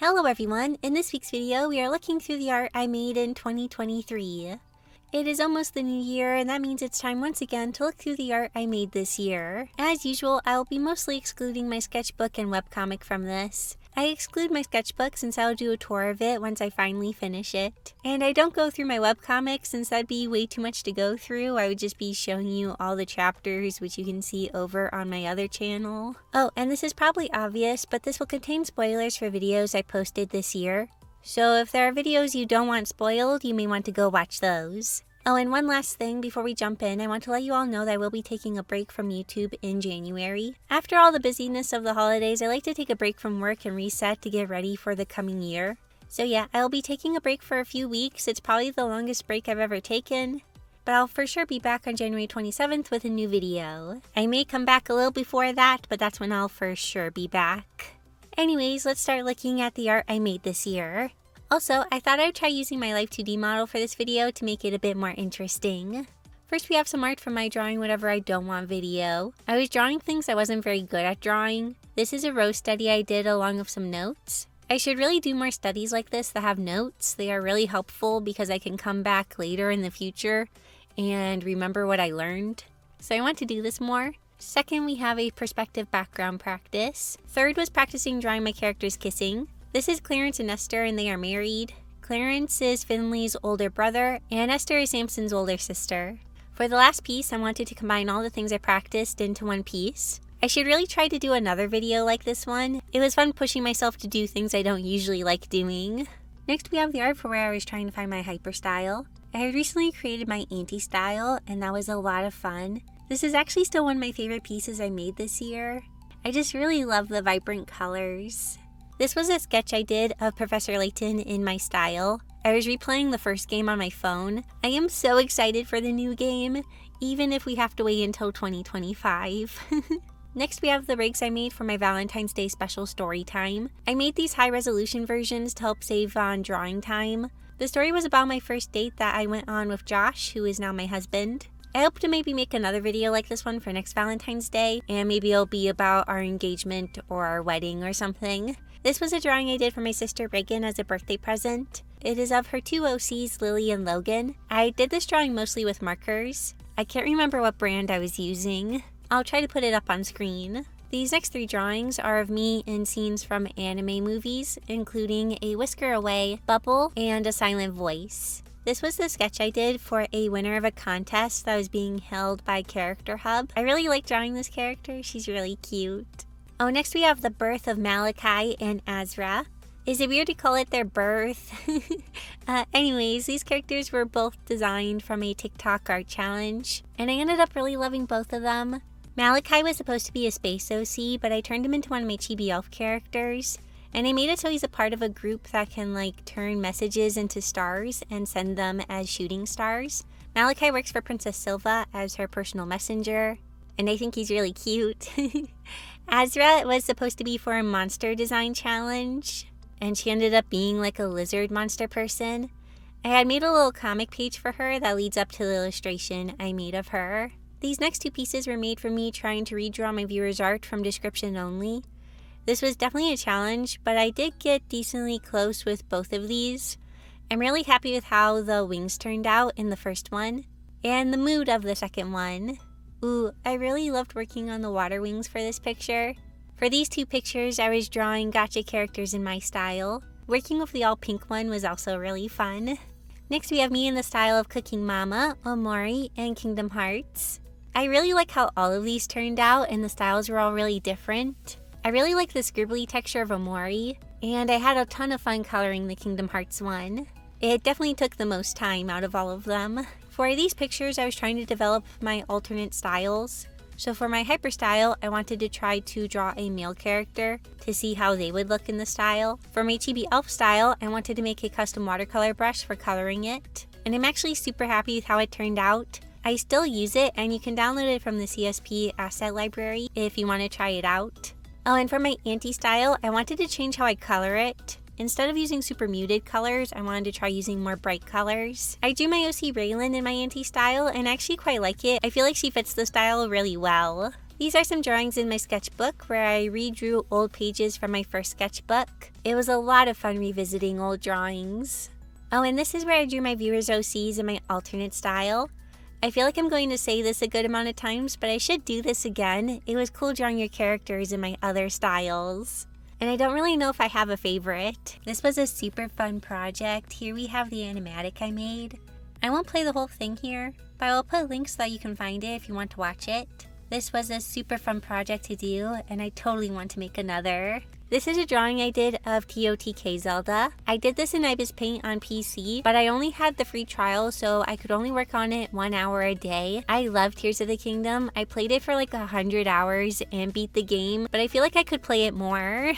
Hello everyone! In this week's video, we are looking through the art I made in 2023. It is almost the new year, and that means it's time once again to look through the art I made this year. As usual, I will be mostly excluding my sketchbook and webcomic from this. I exclude my sketchbook since I'll do a tour of it once I finally finish it. And I don't go through my webcomic since that'd be way too much to go through. I would just be showing you all the chapters, which you can see over on my other channel. Oh, and this is probably obvious, but this will contain spoilers for videos I posted this year. So if there are videos you don't want spoiled, you may want to go watch those. Oh, and one last thing before we jump in, I want to let you all know that I will be taking a break from YouTube in January. After all the busyness of the holidays, I like to take a break from work and reset to get ready for the coming year. So yeah, I'll be taking a break for a few weeks. It's probably the longest break I've ever taken. But I'll for sure be back on January 27th with a new video. I may come back a little before that, but that's when I'll for sure be back. Anyways, let's start looking at the art I made this year. Also, I thought I would try using my Life 2D model for this video to make it a bit more interesting. First, we have some art from my drawing whatever I don't want video. I was drawing things I wasn't very good at drawing. This is a rose study I did along with some notes. I should really do more studies like this that have notes. They are really helpful because I can come back later in the future and remember what I learned. So I want to do this more. Second, we have a perspective background practice. Third was practicing drawing my characters kissing. This is Clarence and Esther, and they are married. Clarence is Finley's older brother, and Esther is Samson's older sister. For the last piece, I wanted to combine all the things I practiced into one piece. I should really try to do another video like this one. It was fun pushing myself to do things I don't usually like doing. Next, we have the art for where I was trying to find my hyper style. I had recently created my anti-style, and that was a lot of fun. This is actually still one of my favorite pieces I made this year. I just really love the vibrant colors. This was a sketch I did of Professor Layton in my style. I was replaying the first game on my phone. I am so excited for the new game, even if we have to wait until 2025. Next, we have the rigs I made for my Valentine's Day special story time. I made these high-resolution versions to help save on drawing time. The story was about my first date that I went on with Josh, who is now my husband. I hope to maybe make another video like this one for next Valentine's Day, and maybe it'll be about our engagement or our wedding or something. This was a drawing I did for my sister Reagan as a birthday present. It is of her two OCs, Lily and Logan. I did this drawing mostly with markers. I can't remember what brand I was using. I'll try to put it up on screen. These next three drawings are of me in scenes from anime movies, including a whisker away, bubble, and a silent voice. This was the sketch I did for a winner of a contest that was being held by Character Hub. I really like drawing this character. She's really cute. Oh, next we have the birth of Malachi and Azra. Is it weird to call it their birth? Anyways, these characters were both designed from a TikTok art challenge, and I ended up really loving both of them. Malachi was supposed to be a space OC, but I turned him into one of my chibi elf characters, and I made it so he's a part of a group that can turn messages into stars and send them as shooting stars. Malachi works for Princess Silva as her personal messenger, and I think he's really cute. Azra was supposed to be for a monster design challenge, and she ended up being like a lizard monster person. I had made a little comic page for her that leads up to the illustration I made of her. These next two pieces were made for me trying to redraw my viewers' art from description only. This was definitely a challenge, but I did get decently close with both of these. I'm really happy with how the wings turned out in the first one, and the mood of the second one. Ooh, I really loved working on the water wings for this picture. For these two pictures, I was drawing gacha characters in my style. Working with the all pink one was also really fun. Next, we have me in the style of Cooking Mama, Omori, and Kingdom Hearts. I really like how all of these turned out, and the styles were all really different. I really like the scribbly texture of Omori, and I had a ton of fun coloring the Kingdom Hearts one. It definitely took the most time out of all of them. For these pictures, I was trying to develop my alternate styles. So for my hyper style, I wanted to try to draw a male character to see how they would look in the style. For my chibi elf style, I wanted to make a custom watercolor brush for coloring it. And I'm actually super happy with how it turned out. I still use it, and you can download it from the CSP asset library if you want to try it out. Oh, and for my anti-style, I wanted to change how I color it. Instead of using super muted colors, I wanted to try using more bright colors. I drew my OC Raylan in my anti-style, and I actually quite like it. I feel like she fits the style really well. These are some drawings in my sketchbook where I redrew old pages from my first sketchbook. It was a lot of fun revisiting old drawings. Oh, and this is where I drew my viewers' OCs in my alternate style. I feel like I'm going to say this a good amount of times, but I should do this again. It was cool drawing your characters in my other styles. And I don't really know if I have a favorite. This was a super fun project. Here we have the animatic I made. I won't play the whole thing here, but I will put links so that you can find it if you want to watch it. This was a super fun project to do, and I totally want to make another. This is a drawing I did of TOTK Zelda. I did this in Ibis Paint on PC, but I only had the free trial, so I could only work on it 1 hour a day. I love Tears of the Kingdom. I played it for like 100 hours and beat the game, but I feel like I could play it more.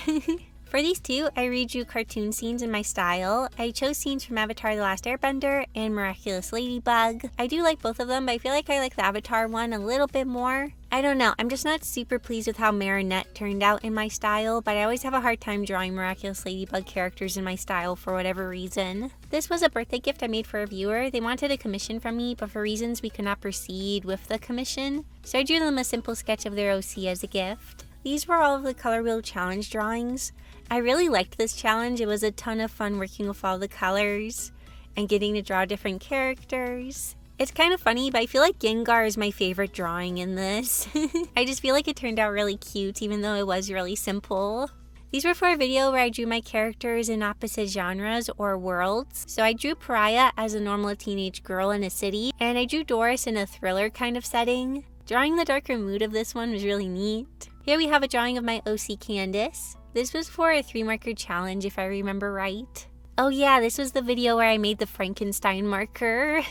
For these two, I redrew cartoon scenes in my style. I chose scenes from Avatar: The Last Airbender and Miraculous Ladybug. I do like both of them, but I feel like I like the Avatar one a little bit more. I don't know, I'm just not super pleased with how Marinette turned out in my style, but I always have a hard time drawing Miraculous Ladybug characters in my style for whatever reason. This was a birthday gift I made for a viewer. They wanted a commission from me, but for reasons we could not proceed with the commission, so I drew them a simple sketch of their OC as a gift. These were all of the Color Wheel Challenge drawings. I really liked this challenge. It was a ton of fun working with all the colors and getting to draw different characters. It's kind of funny, but I feel like Gengar is my favorite drawing in this. I just feel like it turned out really cute, even though it was really simple. These were for a video where I drew my characters in opposite genres or worlds. So I drew Pariah as a normal teenage girl in a city, and I drew Doris in a thriller kind of setting. Drawing the darker mood of this one was really neat. Here we have a drawing of my OC Candace. This was for a 3-marker challenge if I remember right. Oh yeah, this was the video where I made the Frankenstein marker.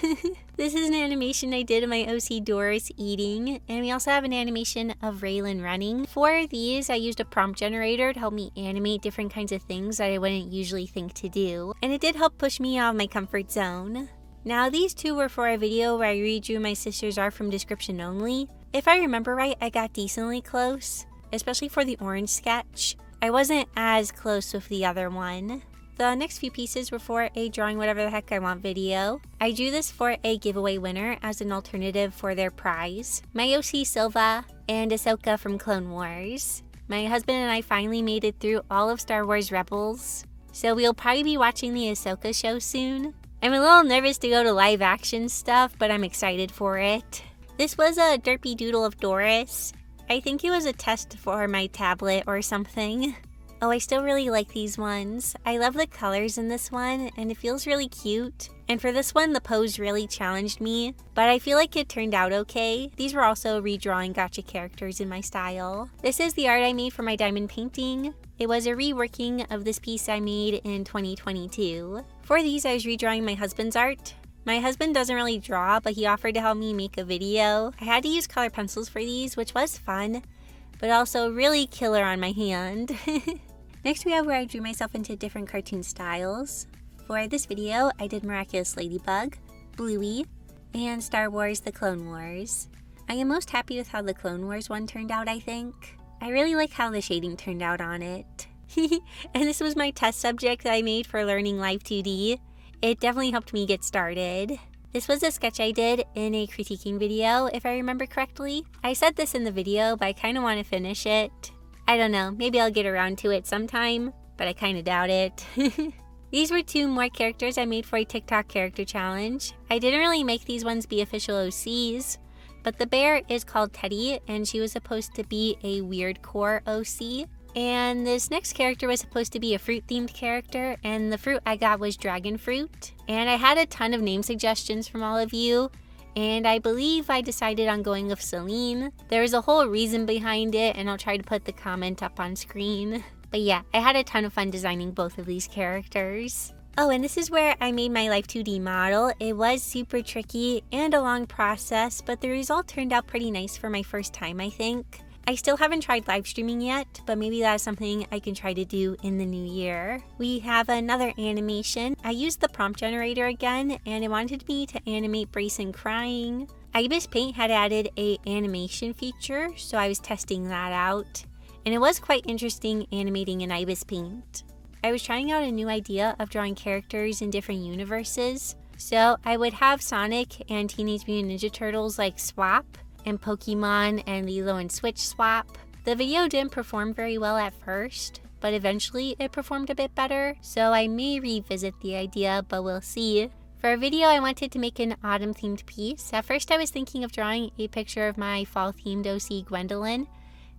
This is an animation I did of my OC Doris eating, and we also have an animation of Raylan running. For these, I used a prompt generator to help me animate different kinds of things that I wouldn't usually think to do, and it did help push me out of my comfort zone. Now these two were for a video where I redrew my sister's art from description only. If I remember right, I got decently close, especially for the orange sketch. I wasn't as close with the other one. The next few pieces were for a drawing whatever the heck I want video. I drew this for a giveaway winner as an alternative for their prize. My OC Silva and Ahsoka from Clone Wars. My husband and I finally made it through all of Star Wars Rebels, so we'll probably be watching the Ahsoka show soon. I'm a little nervous to go to live action stuff, but I'm excited for it. This was a derpy doodle of Doris. I think it was a test for my tablet or something. Oh, I still really like these ones. I love the colors in this one, and it feels really cute. And for this one, the pose really challenged me, but I feel like it turned out okay. These were also redrawing gacha characters in my style. This is the art I made for my diamond painting. It was a reworking of this piece I made in 2022. For these, I was redrawing my husband's art. My husband doesn't really draw, but he offered to help me make a video. I had to use color pencils for these, which was fun, but also really killer on my hand. Next we have where I drew myself into different cartoon styles. For this video, I did Miraculous Ladybug, Bluey, and Star Wars: The Clone Wars. I am most happy with how the Clone Wars one turned out, I think. I really like how the shading turned out on it. And this was my test subject that I made for learning Live 2D. It definitely helped me get started. This was a sketch I did in a critiquing video, if I remember correctly. I said this in the video, but I kind of want to finish it. I don't know, maybe I'll get around to it sometime, but I kind of doubt it. These were 2 more characters I made for a TikTok character challenge. I didn't really make these ones be official OCs, but the bear is called Teddy, and she was supposed to be a weird core OC. And this next character was supposed to be a fruit-themed character, and the fruit I got was dragon fruit. And I had a ton of name suggestions from all of you, and I believe I decided on going with Celine. There's a whole reason behind it, and I'll try to put the comment up on screen. But yeah, I had a ton of fun designing both of these characters. Oh, and this is where I made my Live 2D model. It was super tricky and a long process, but the result turned out pretty nice for my first time, I think. I still haven't tried live streaming yet, but maybe that's something I can try to do in the new year. We have another animation. I used the prompt generator again, and it wanted me to animate Brayson crying. Ibis Paint had added a animation feature, so I was testing that out. And it was quite interesting animating in Ibis Paint. I was trying out a new idea of drawing characters in different universes. So I would have Sonic and Teenage Mutant Ninja Turtles like swap, and Pokemon and Lilo and Switch swap. The video didn't perform very well at first, but eventually it performed a bit better, so I may revisit the idea, but we'll see. For a video, I wanted to make an autumn-themed piece. At first, I was thinking of drawing a picture of my fall-themed OC, Gwendolyn.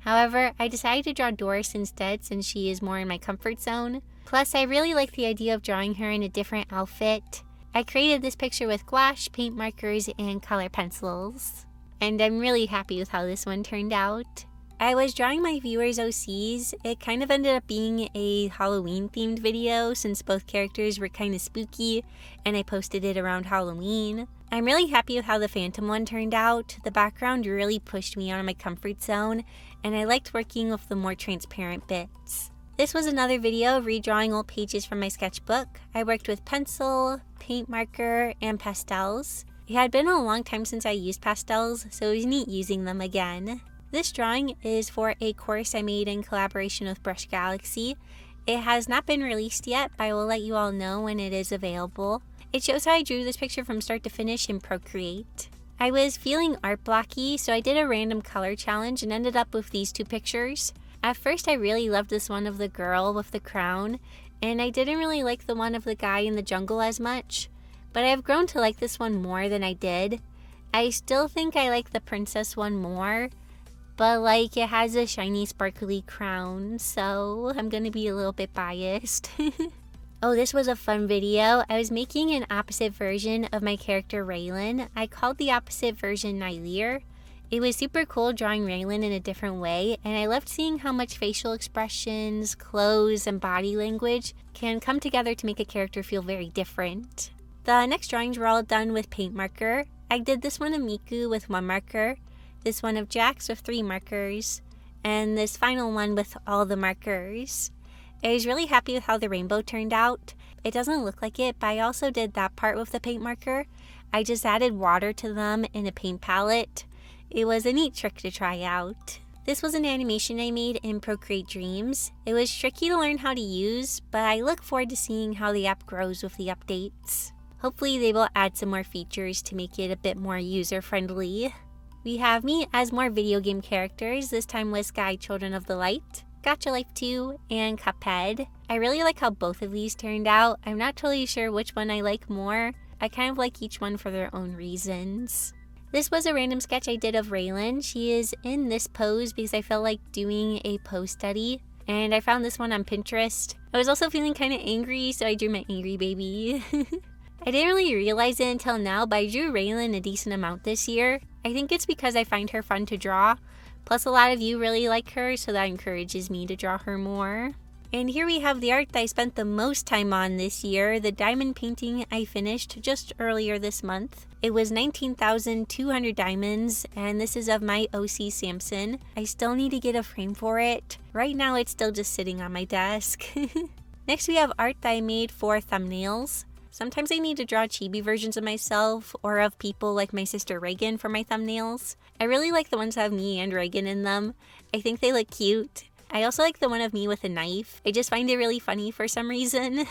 However, I decided to draw Doris instead since she is more in my comfort zone. Plus, I really like the idea of drawing her in a different outfit. I created this picture with gouache, paint markers, and color pencils. And I'm really happy with how this one turned out. I was drawing my viewers' OCs. It kind of ended up being a Halloween-themed video since both characters were kind of spooky, and I posted it around Halloween. I'm really happy with how the Phantom one turned out. The background really pushed me out of my comfort zone, and I liked working with the more transparent bits. This was another video redrawing old pages from my sketchbook. I worked with pencil, paint marker, and pastels. It had been a long time since I used pastels, so it was neat using them again. This drawing is for a course I made in collaboration with Brush Galaxy. It has not been released yet, but I will let you all know when it is available. It shows how I drew this picture from start to finish in Procreate. I was feeling art blocky, so I did a random color challenge and ended up with these two pictures. At first, I really loved this one of the girl with the crown, and I didn't really like the one of the guy in the jungle as much, but I have grown to like this one more than I did. I still think I like the princess one more, but like it has a shiny sparkly crown, so I'm gonna be a little bit biased. Oh, this was a fun video. I was making an opposite version of my character Raylan. I called the opposite version Nyleer. It was super cool drawing Raylan in a different way, and I loved seeing how much facial expressions, clothes, and body language can come together to make a character feel very different. The next drawings were all done with paint marker. I did this one of Miku with 1 marker, this one of Jax with 3 markers, and this final one with all the markers. I was really happy with how the rainbow turned out. It doesn't look like it, but I also did that part with the paint marker. I just added water to them in a paint palette. It was a neat trick to try out. This was an animation I made in Procreate Dreams. It was tricky to learn how to use, but I look forward to seeing how the app grows with the updates. Hopefully they will add some more features to make it a bit more user-friendly. We have me as more video game characters, this time with Sky Children of the Light, Gacha Life 2, and Cuphead. I really like how both of these turned out. I'm not totally sure which one I like more. I kind of like each one for their own reasons. This was a random sketch I did of Raylan. She is in this pose because I felt like doing a pose study, and I found this one on Pinterest. I was also feeling kind of angry, so I drew my angry baby. I didn't really realize it until now, but I drew Raylan a decent amount this year. I think it's because I find her fun to draw. Plus, a lot of you really like her, so that encourages me to draw her more. And here we have the art that I spent the most time on this year, the diamond painting I finished just earlier this month. It was 19,200 diamonds, and this is of my OC Samson. I still need to get a frame for it. Right now, it's still just sitting on my desk. Next, we have art that I made for thumbnails. Sometimes I need to draw chibi versions of myself or of people like my sister Reagan for my thumbnails. I really like the ones that have me and Reagan in them. I think they look cute. I also like the one of me with a knife. I just find it really funny for some reason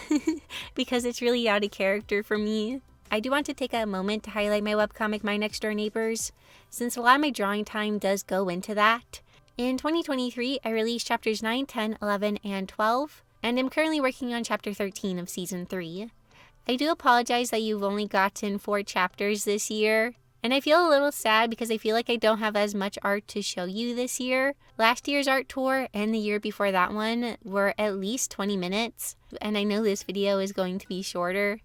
because it's really out of character for me. I do want to take a moment to highlight my webcomic My Next Door Neighbors, since a lot of my drawing time does go into that. In 2023, I released chapters 9, 10, 11, and 12, and I'm currently working on chapter 13 of season 3. I do apologize that you've only gotten 4 chapters this year, and I feel a little sad because I feel like I don't have as much art to show you this year. Last year's art tour and the year before that one were at least 20 minutes, and I know this video is going to be shorter.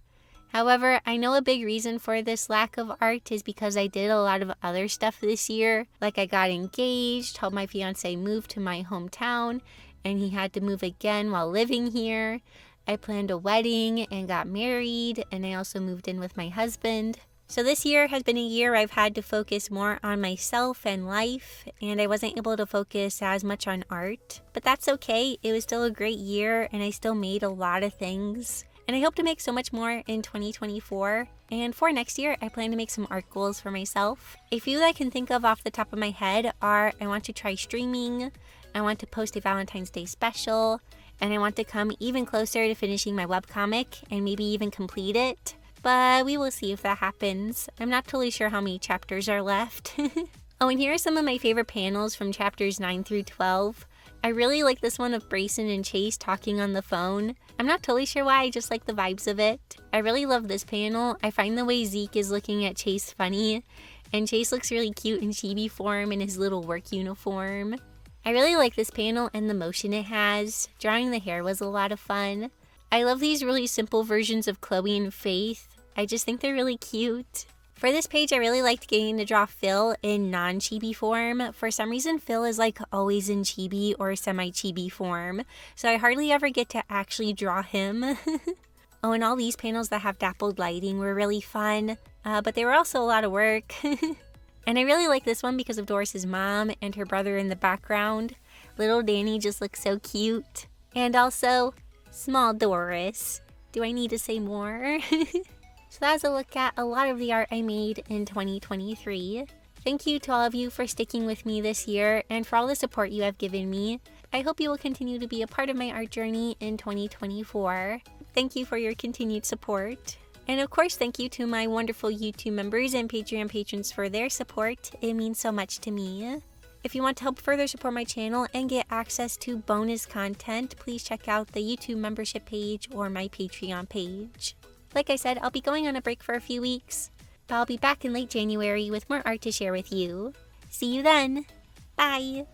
However, I know a big reason for this lack of art is because I did a lot of other stuff this year, like I got engaged, helped my fiance move to my hometown, and he had to move again while living here. I planned a wedding and got married, and I also moved in with my husband. So this year has been a year I've had to focus more on myself and life, and I wasn't able to focus as much on art. But that's okay, it was still a great year, and I still made a lot of things. And I hope to make so much more in 2024. And for next year, I plan to make some art goals for myself. A few that I can think of off the top of my head are I want to try streaming, I want to post a Valentine's Day special, and I want to come even closer to finishing my webcomic and maybe even complete it. But we will see if that happens. I'm not totally sure how many chapters are left. Oh, and here are some of my favorite panels from chapters 9 through 12. I really like this one of Brayson and Chase talking on the phone. I'm not totally sure why, I just like the vibes of it. I really love this panel. I find the way Zeke is looking at Chase funny, and Chase looks really cute in chibi form in his little work uniform. I really like this panel and the motion it has. Drawing the hair was a lot of fun. I love these really simple versions of Chloe and Faith. I just think they're really cute. For this page, I really liked getting to draw Phil in non-chibi form. For some reason, Phil is like always in chibi or semi-chibi form, so I hardly ever get to actually draw him. Oh, and all these panels that have dappled lighting were really fun, but they were also a lot of work. And I really like this one because of Doris's mom and her brother in the background. Little Danny just looks so cute. And also, small Doris. Do I need to say more? So that's a look at a lot of the art I made in 2023. Thank you to all of you for sticking with me this year and for all the support you have given me. I hope you will continue to be a part of my art journey in 2024. Thank you for your continued support. And of course, thank you to my wonderful YouTube members and Patreon patrons for their support. It means so much to me. If you want to help further support my channel and get access to bonus content, please check out the YouTube membership page or my Patreon page. Like I said, I'll be going on a break for a few weeks, but I'll be back in late January with more art to share with you. See you then! Bye!